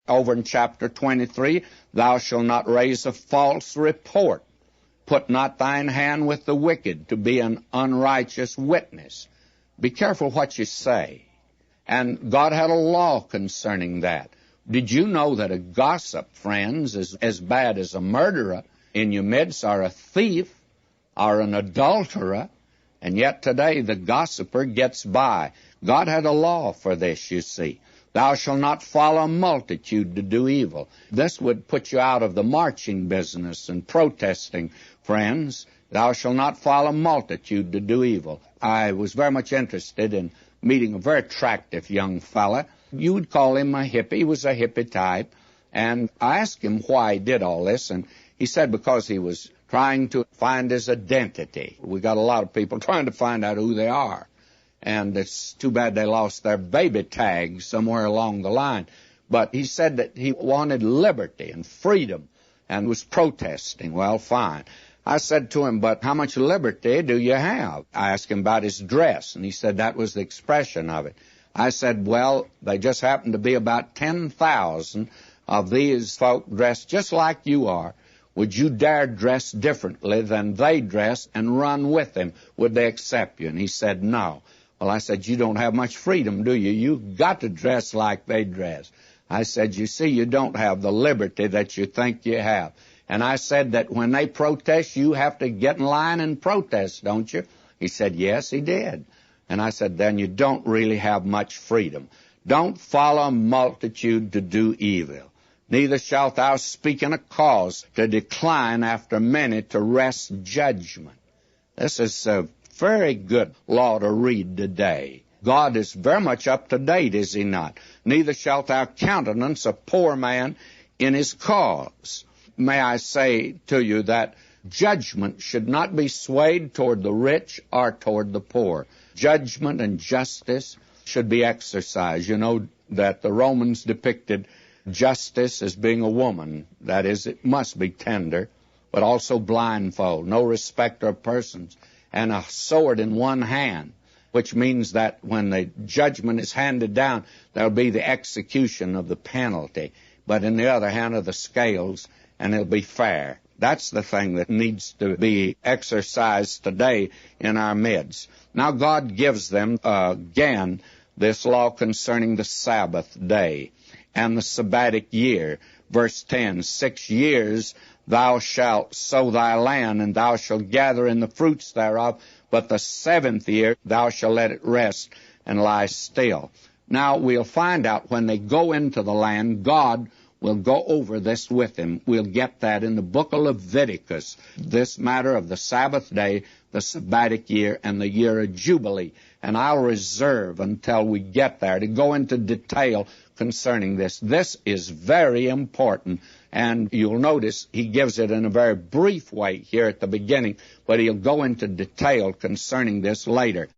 Over in chapter 23, thou shalt not raise a false report. Put not thine hand with the wicked to be an unrighteous witness. Be careful what you say. And God had a law concerning that. Did you know that a gossip, friends, is as bad as a murderer in your midst, or a thief, or an adulterer? And yet today the gossiper gets by. God had a law for this, you see. Thou shalt not follow a multitude to do evil. This would put you out of the marching business and protesting, friends. Thou shalt not follow a multitude to do evil. I was very much interested in meeting a very attractive young fella. You would call him a hippie. He was a hippie type. And I asked him why he did all this, and he said because he was trying to find his identity. We got a lot of people trying to find out who they are. And it's too bad they lost their baby tag somewhere along the line. But he said that he wanted liberty and freedom and was protesting. Well, fine. I said to him, but how much liberty do you have? I asked him about his dress, and he said that was the expression of it. I said, well, they just happen to be about 10,000 of these folk dressed just like you are. Would you dare dress differently than they dress and run with them? Would they accept you? And he said, no. Well, I said, you don't have much freedom, do you? You've got to dress like they dress. I said, you see, you don't have the liberty that you think you have. And I said that when they protest, you have to get in line and protest, don't you? He said, yes, he did. And I said, then you don't really have much freedom. Don't follow a multitude to do evil. Neither shalt thou speak in a cause to decline after many to wrest judgment. This is a very good law to read today. God is very much up to date, is he not? Neither shalt thou countenance a poor man in his cause. May I say to you that judgment should not be swayed toward the rich or toward the poor. Judgment and justice should be exercised. You know that the Romans depicted justice as being a woman. That is, it must be tender, but also blindfold, no respecter of persons, and a sword in one hand, which means that when the judgment is handed down, there'll be the execution of the penalty. But in the other hand are the scales, and it'll be fair. That's the thing that needs to be exercised today in our midst. Now God gives them again this law concerning the Sabbath day and the Sabbatic year. Verse 10, 6 years thou shalt sow thy land, and thou shalt gather in the fruits thereof, but the 7th year thou shalt let it rest and lie still. Now we'll find out when they go into the land, God will go over this with him. We'll get that in the book of Leviticus, this matter of the Sabbath day, the Sabbatic year, and the year of Jubilee. And I'll reserve until we get there to go into detail concerning this. This is very important, and you'll notice he gives it in a very brief way here at the beginning, but he'll go into detail concerning this later.